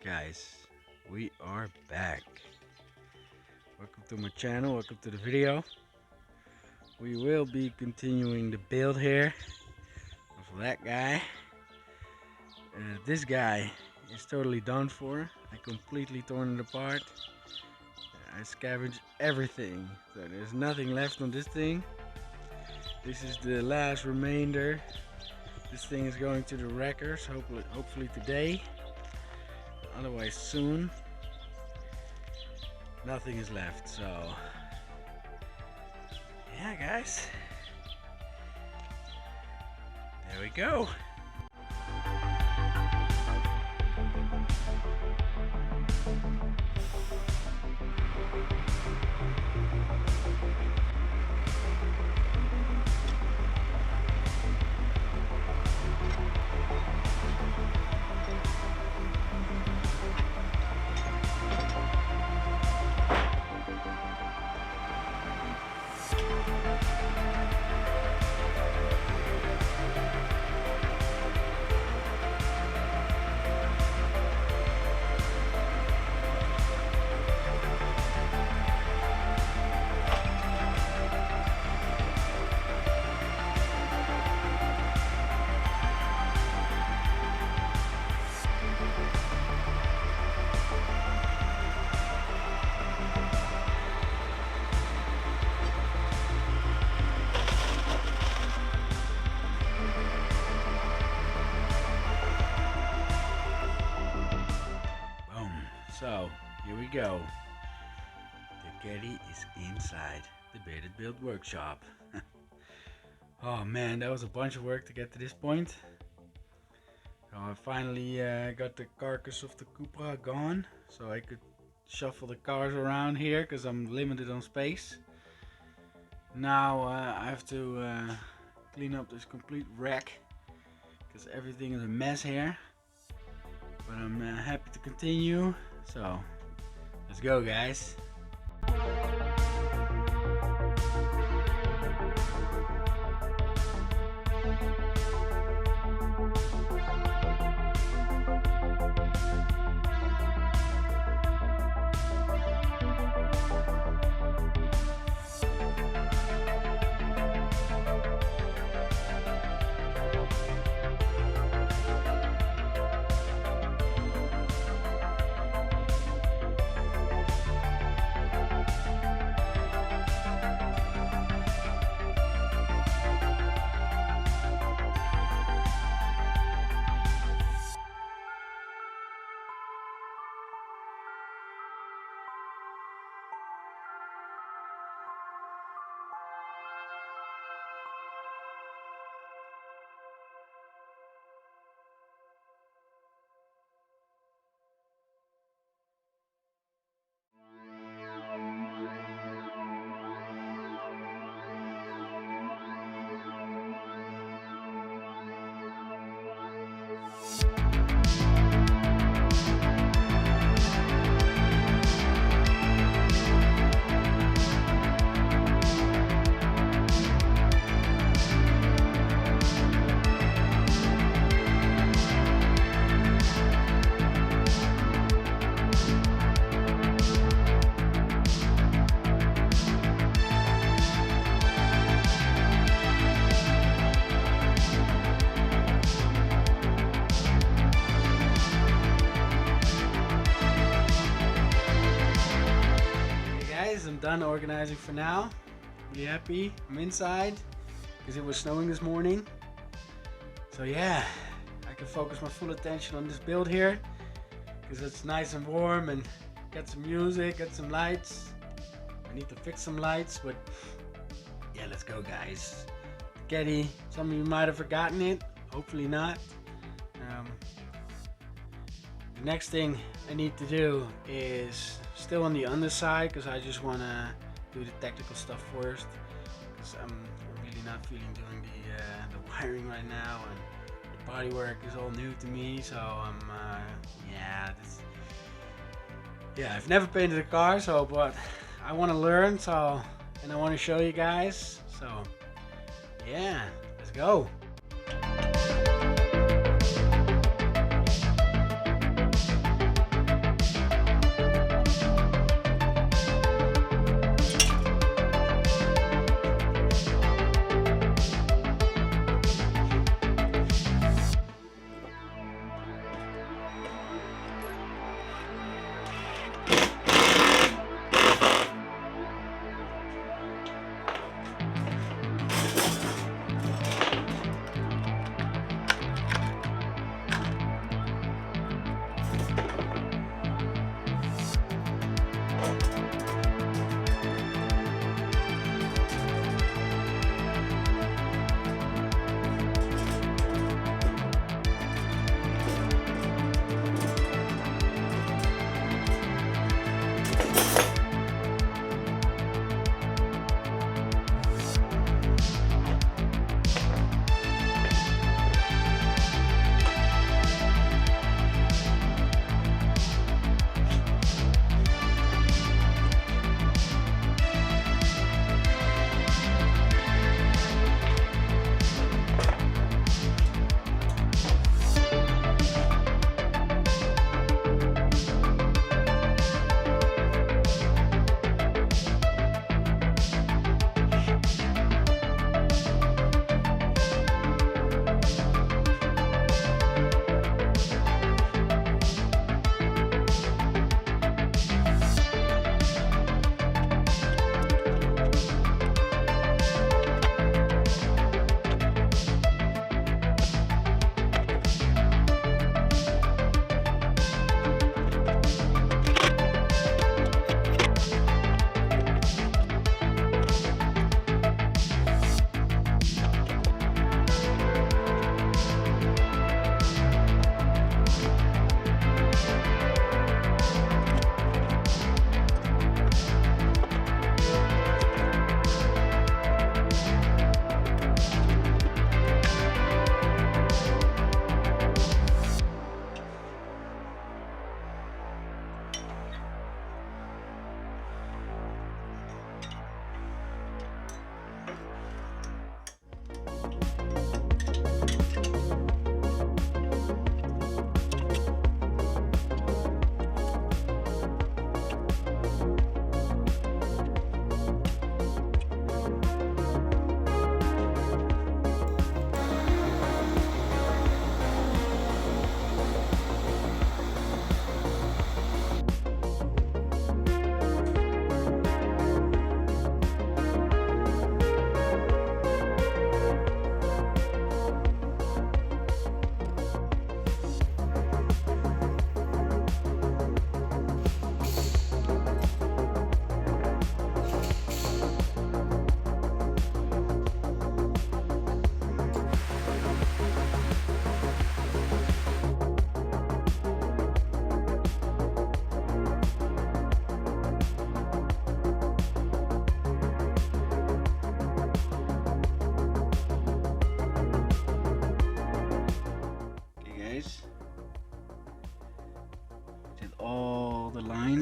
Guys, we are back. Welcome to my channel, welcome to the video. We will be continuing the build here of that guy. This guy is totally done for. I completely torn it apart. I scavenged everything, so there's nothing left on this thing. This is the last remainder. This thing is going to the wreckers, hopefully today. Otherwise soon. Nothing is left, so yeah guys, there we go. So here we go. The Caddy is inside the Bearded Build workshop. Oh man, that was a bunch of work to get to this point. So I finally got the carcass of the Cupra gone, so I could shuffle the cars around here because I'm limited on space. Now I have to clean up this complete wreck because everything is a mess here. But I'm happy to continue. So, let's go guys. I'm done organizing for now. Be happy. I'm inside because it was snowing this morning. So yeah, I can focus my full attention on this build here because it's nice and warm and got some music, got some lights. I need to fix some lights, but yeah, let's go guys. Caddy, some of you might have forgotten it. Hopefully not. The next thing I need to do is still on the underside because I just want to do the technical stuff first because I'm really not feeling doing the wiring right now, and the body work is all new to me, so I'm I've never painted a car, so but I want to learn, so, and I want to show you guys, so yeah, let's go.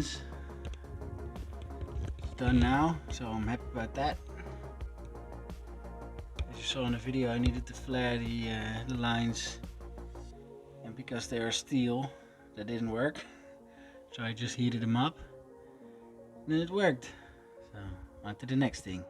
lines done now, so I'm happy about that. As you saw in the video, I needed to flare the lines, and because they are steel, that didn't work, so I just heated them up and it worked. So on to the next thing.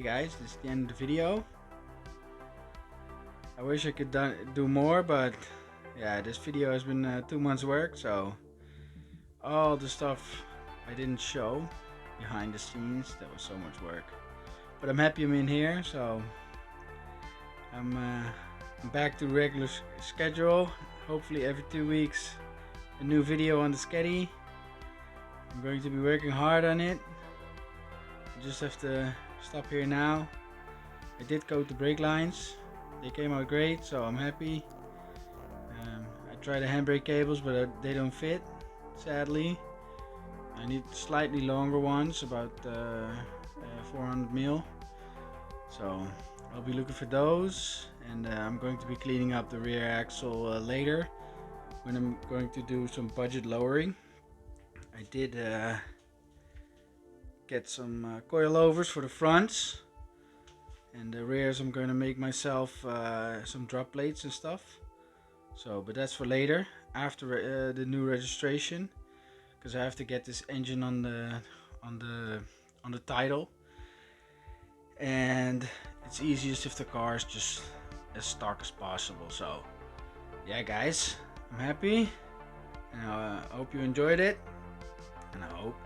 Guys, this is the end of the video. I wish I could do more, but yeah, this video has been 2 months work, so all the stuff I didn't show behind the scenes, that was so much work. But I'm happy I'm in here, so I'm back to regular schedule. Hopefully every 2 weeks a new video on the Caddy. I'm going to be working hard on it. I just have to stop here now. I did coat the brake lines. They came out great, so I'm happy. I tried the handbrake cables, but they don't fit, sadly. I need slightly longer ones, about 400 mil. So I'll be looking for those, and I'm going to be cleaning up the rear axle later when I'm going to do some budget lowering. I did get some coilovers for the fronts, and the rears I'm going to make myself some drop plates and stuff. So, but that's for later, after the new registration, because I have to get this engine on the title, and it's easiest if the car is just as stock as possible. So yeah guys, I'm happy, and I hope you enjoyed it, and I hope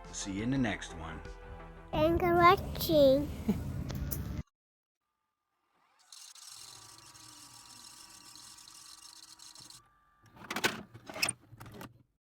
to see you in the next one. Thanks for watching.